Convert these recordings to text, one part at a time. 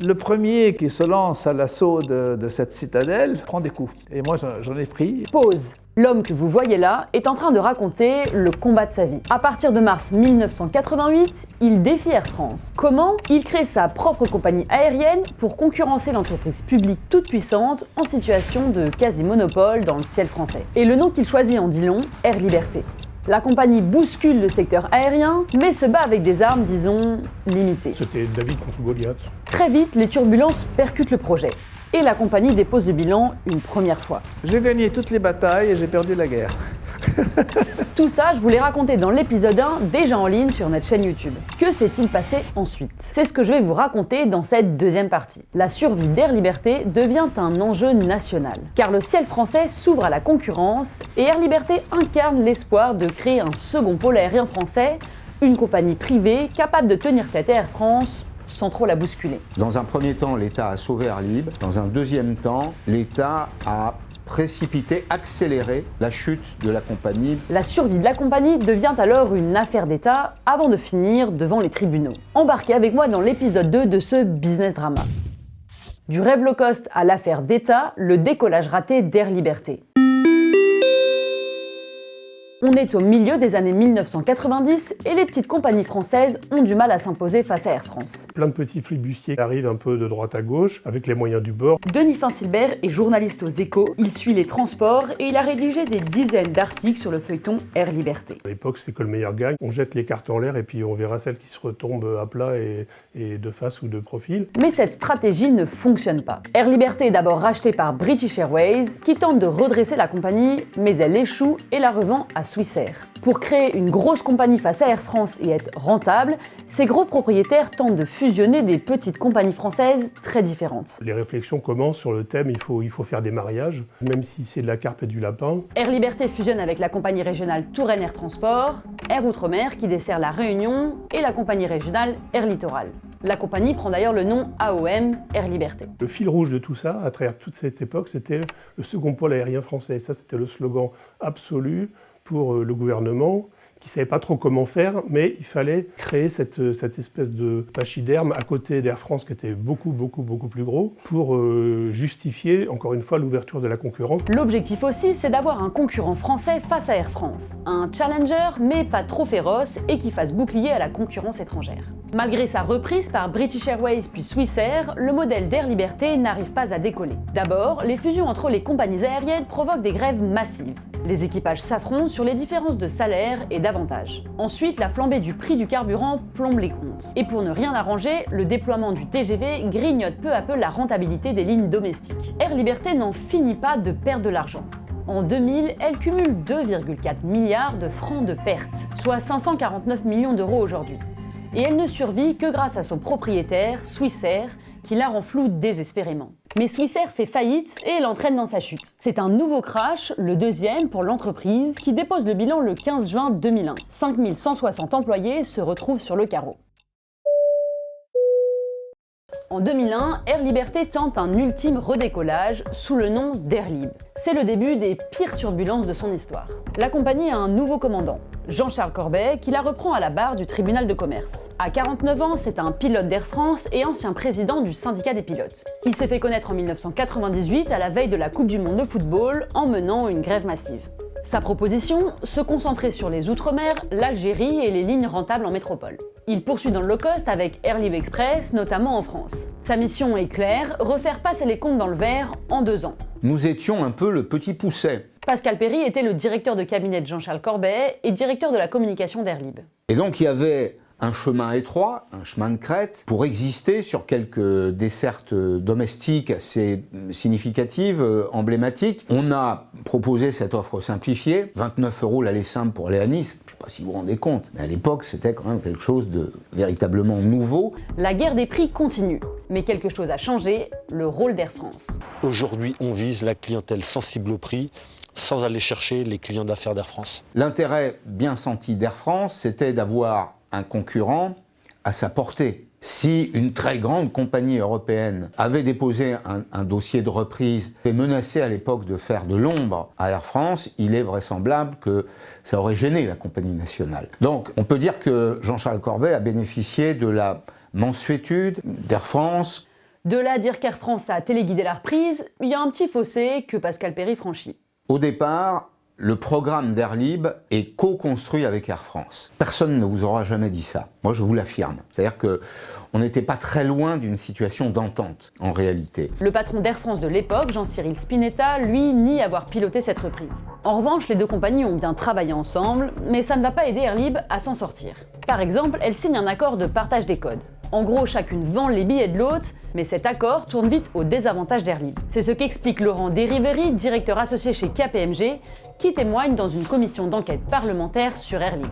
Le premier qui se lance à l'assaut de cette citadelle prend des coups. Et moi, j'en ai pris. Pause. L'homme que vous voyez là est en train de raconter le combat de sa vie. À partir de mars 1988, il défie Air France. Comment ? Il crée sa propre compagnie aérienne pour concurrencer l'entreprise publique toute puissante en situation de quasi-monopole dans le ciel français. Et le nom qu'il choisit en dit long, Air Liberté. La compagnie bouscule le secteur aérien, mais se bat avec des armes, disons, limitées. C'était David contre Goliath. Très vite, les turbulences percutent le projet. Et la compagnie dépose le bilan une première fois. J'ai gagné toutes les batailles et j'ai perdu la guerre. Tout ça, je vous l'ai raconté dans l'épisode 1, déjà en ligne sur notre chaîne YouTube. Que s'est-il passé ensuite ? C'est ce que je vais vous raconter dans cette deuxième partie. La survie d'Air Liberté devient un enjeu national, car le ciel français s'ouvre à la concurrence et Air Liberté incarne l'espoir de créer un second pôle aérien français, une compagnie privée capable de tenir tête à Air France sans trop la bousculer. Dans un premier temps, l'État a sauvé Air Libre. Dans un deuxième temps, l'État a précipité, accéléré la chute de la compagnie. La survie de la compagnie devient alors une affaire d'État avant de finir devant les tribunaux. Embarquez avec moi dans l'épisode 2 de ce business drama. Du rêve low cost à l'affaire d'État, le décollage raté d'Air Liberté. On est au milieu des années 1990 et les petites compagnies françaises ont du mal à s'imposer face à Air France. Plein de petits flibustiers arrivent un peu de droite à gauche avec les moyens du bord. Denis Finsilbert est journaliste aux Échos, il suit les transports et il a rédigé des dizaines d'articles sur le feuilleton Air Liberté. À l'époque, c'est que le meilleur gagne. On jette les cartes en l'air et puis on verra celle qui se retombe à plat et de face ou de profil. Mais cette stratégie ne fonctionne pas. Air Liberté est d'abord rachetée par British Airways qui tente de redresser la compagnie, mais elle échoue et la revend à Swissair. Pour créer une grosse compagnie face à Air France et être rentable, ces gros propriétaires tentent de fusionner des petites compagnies françaises très différentes. Les réflexions commencent sur le thème il faut faire des mariages, même si c'est de la carpe et du lapin. Air Liberté fusionne avec la compagnie régionale Touraine Air Transport, Air Outre-mer qui dessert la Réunion et la compagnie régionale Air Littoral. La compagnie prend d'ailleurs le nom AOM, Air Liberté. Le fil rouge de tout ça, à travers toute cette époque, c'était le second pôle aérien français. Ça, c'était le slogan absolu pour le gouvernement, qui ne savait pas trop comment faire, mais il fallait créer cette espèce de pachyderme à côté d'Air France, qui était beaucoup plus gros, pour justifier, encore une fois, l'ouverture de la concurrence. L'objectif aussi, c'est d'avoir un concurrent français face à Air France. Un challenger, mais pas trop féroce, et qui fasse bouclier à la concurrence étrangère. Malgré sa reprise par British Airways puis Swissair, le modèle d'Air Liberté n'arrive pas à décoller. D'abord, les fusions entre les compagnies aériennes provoquent des grèves massives. Les équipages s'affrontent sur les différences de salaire et d'avantages. Ensuite, la flambée du prix du carburant plombe les comptes. Et pour ne rien arranger, le déploiement du TGV grignote peu à peu la rentabilité des lignes domestiques. Air Liberté n'en finit pas de perdre de l'argent. En 2000, elle cumule 2,4 milliards de francs de pertes, soit 549 millions d'euros aujourd'hui. Et elle ne survit que grâce à son propriétaire, Swissair, qui la rend floue désespérément. Mais Swissair fait faillite et l'entraîne dans sa chute. C'est un nouveau crash, le deuxième pour l'entreprise, qui dépose le bilan le 15 juin 2001. 5160 employés se retrouvent sur le carreau. En 2001, Air Liberté tente un ultime redécollage sous le nom d'Air Libre. C'est le début des pires turbulences de son histoire. La compagnie a un nouveau commandant, Jean-Charles Corbet, qui la reprend à la barre du tribunal de commerce. À 49 ans, c'est un pilote d'Air France et ancien président du syndicat des pilotes. Il s'est fait connaître en 1998 à la veille de la Coupe du Monde de football en menant une grève massive. Sa proposition, se concentrer sur les Outre-mer, l'Algérie et les lignes rentables en métropole. Il poursuit dans le low-cost avec Air Libre Express, notamment en France. Sa mission est claire, refaire passer les comptes dans le vert en 2 ans. Nous étions un peu le petit pousset. Pascal Perry était le directeur de cabinet de Jean-Charles Corbet et directeur de la communication d'Air Libre. Et donc il y avait un chemin étroit, un chemin de crête, pour exister sur quelques dessertes domestiques assez significatives, emblématiques. On a proposé cette offre simplifiée, 29 € l'aller simple pour aller à Nice. Je ne sais pas si vous vous rendez compte, mais à l'époque c'était quand même quelque chose de véritablement nouveau. La guerre des prix continue, mais quelque chose a changé, le rôle d'Air France. Aujourd'hui, on vise la clientèle sensible au prix, sans aller chercher les clients d'affaires d'Air France. L'intérêt bien senti d'Air France, c'était d'avoir un concurrent à sa portée. Si une très grande compagnie européenne avait déposé un dossier de reprise et menacé à l'époque de faire de l'ombre à Air France, il est vraisemblable que ça aurait gêné la compagnie nationale. Donc on peut dire que Jean-Charles Corbet a bénéficié de la mansuétude d'Air France. De là à dire qu'Air France a téléguidé la reprise, il y a un petit fossé que Pascal Perry franchit. Au départ, le programme d'Air Libre est co-construit avec Air France. Personne ne vous aura jamais dit ça. Moi, je vous l'affirme. C'est-à-dire qu'on n'était pas très loin d'une situation d'entente, en réalité. Le patron d'Air France de l'époque, Jean-Cyril Spinetta, lui, nie avoir piloté cette reprise. En revanche, les deux compagnies ont bien travaillé ensemble, mais ça ne va pas aider Air Libre à s'en sortir. Par exemple, elles signent un accord de partage des codes. En gros, chacune vend les billets de l'autre, mais cet accord tourne vite au désavantage d'Air Libre. C'est ce qu'explique Laurent Desriveri, directeur associé chez KPMG, qui témoigne dans une commission d'enquête parlementaire sur Air Libre.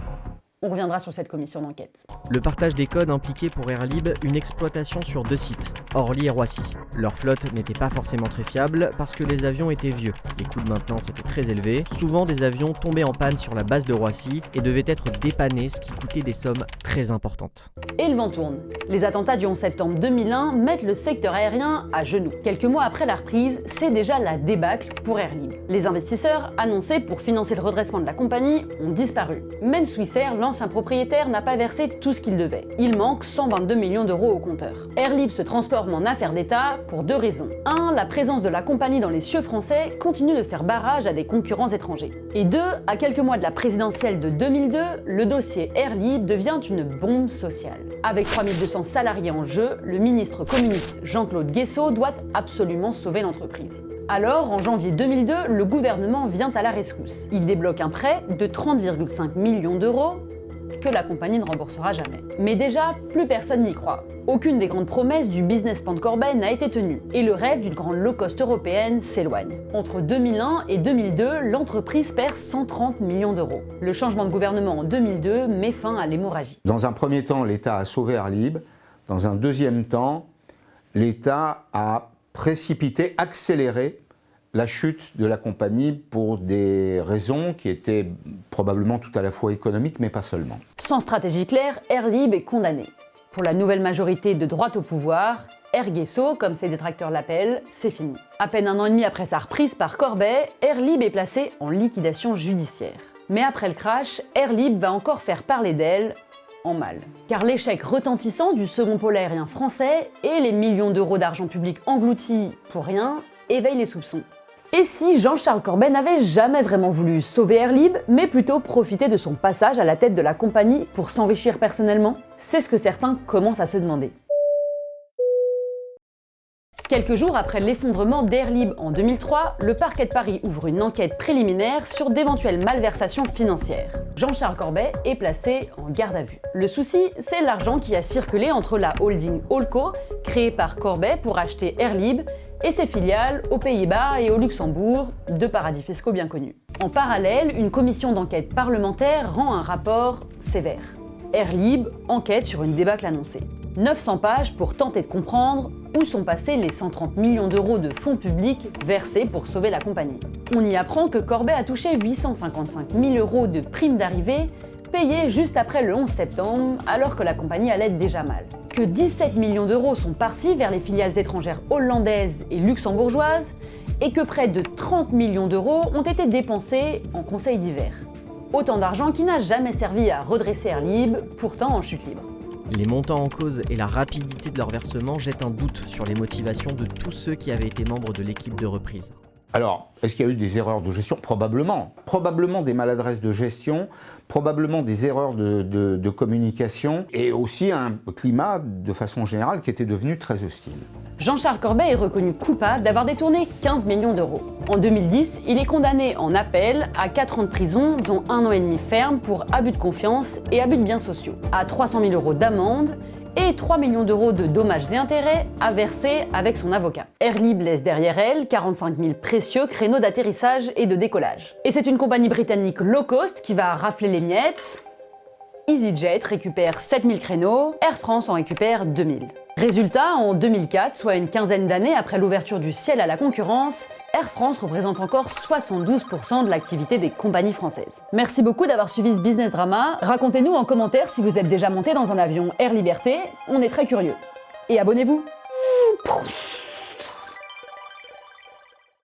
On reviendra sur cette commission d'enquête. Le partage des codes impliquait pour Air Libre une exploitation sur 2 sites, Orly et Roissy. Leur flotte n'était pas forcément très fiable parce que les avions étaient vieux. Les coûts de maintenance étaient très élevés. Souvent, des avions tombaient en panne sur la base de Roissy et devaient être dépannés, ce qui coûtait des sommes très importantes. Et le vent tourne. Les attentats du 11 septembre 2001 mettent le secteur aérien à genoux. Quelques mois après la reprise, c'est déjà la débâcle pour Air Libre. Les investisseurs annoncés pour financer le redressement de la compagnie ont disparu. Même Swissair, l'ancien propriétaire, n'a pas versé tout ce qu'il devait. Il manque 122 millions d'euros au compteur. Air Libre se transforme en affaire d'État pour 2 raisons. 1. La présence de la compagnie dans les cieux français continue de faire barrage à des concurrents étrangers. Et 2. À quelques mois de la présidentielle de 2002, le dossier Air Libre devient une bombe sociale. Avec 3200 salariés en jeu, le ministre communiste Jean-Claude Guesseau doit absolument sauver l'entreprise. Alors, en janvier 2002, le gouvernement vient à la rescousse. Il débloque un prêt de 30,5 millions d'euros que la compagnie ne remboursera jamais. Mais déjà, plus personne n'y croit. Aucune des grandes promesses du business plan de Corbet n'a été tenue, et le rêve d'une grande low-cost européenne s'éloigne. Entre 2001 et 2002, l'entreprise perd 130 millions d'euros. Le changement de gouvernement en 2002 met fin à l'hémorragie. Dans un premier temps, l'État a sauvé Air Libre. Dans un deuxième temps, l'État a précipité, accéléré la chute de la compagnie pour des raisons qui étaient probablement tout à la fois économiques, mais pas seulement. Sans stratégie claire, Air Libre est condamné. Pour la nouvelle majorité de droite au pouvoir, Air Guesseau, comme ses détracteurs l'appellent, c'est fini. À peine 1 an et demi après sa reprise par Corbet, Air Libre est placé en liquidation judiciaire. Mais après le crash, Air Libre va encore faire parler d'elle en mal. Car l'échec retentissant du second pôle aérien français et les millions d'euros d'argent public engloutis pour rien éveillent les soupçons. Et si Jean-Charles Corbet n'avait jamais vraiment voulu sauver Air Libre, mais plutôt profiter de son passage à la tête de la compagnie pour s'enrichir personnellement? C'est ce que certains commencent à se demander. Quelques jours après l'effondrement d'Air Libre en 2003, le parquet de Paris ouvre une enquête préliminaire sur d'éventuelles malversations financières. Jean-Charles Corbet est placé en garde à vue. Le souci, c'est l'argent qui a circulé entre la holding Allco, créée par Corbet pour acheter Air Libre, et ses filiales aux Pays-Bas et au Luxembourg, deux paradis fiscaux bien connus. En parallèle, une commission d'enquête parlementaire rend un rapport sévère. Air Libre enquête sur une débâcle annoncée. 900 pages pour tenter de comprendre où sont passés les 130 millions d'euros de fonds publics versés pour sauver la compagnie. On y apprend que Corbet a touché 855 000 euros de primes d'arrivée payées juste après le 11 septembre, alors que la compagnie allait déjà mal. Que 17 millions d'euros sont partis vers les filiales étrangères hollandaises et luxembourgeoises, et que près de 30 millions d'euros ont été dépensés en conseils divers. Autant d'argent qui n'a jamais servi à redresser Air Libre, pourtant en chute libre. Les montants en cause et la rapidité de leur versement jettent un doute sur les motivations de tous ceux qui avaient été membres de l'équipe de reprise. Alors, est-ce qu'il y a eu des erreurs de gestion? Probablement. Probablement des maladresses de gestion, probablement des erreurs de communication et aussi un climat, de façon générale, qui était devenu très hostile. Jean-Charles Corbet est reconnu coupable d'avoir détourné 15 millions d'euros. En 2010, il est condamné en appel à 4 ans de prison, dont 1 an et demi ferme pour abus de confiance et abus de biens sociaux, à 300 000 euros d'amende et 3 millions d'euros de dommages et intérêts à verser avec son avocat. Air Libre laisse derrière elle 45 000 précieux créneaux d'atterrissage et de décollage. Et c'est une compagnie britannique low cost qui va rafler les miettes. EasyJet récupère 7 000 créneaux, Air France en récupère 2 000. Résultat, en 2004, soit une quinzaine d'années après l'ouverture du ciel à la concurrence, Air France représente encore 72% de l'activité des compagnies françaises. Merci beaucoup d'avoir suivi ce Business Drama. Racontez-nous en commentaire si vous êtes déjà monté dans un avion Air Liberté, on est très curieux. Et abonnez-vous.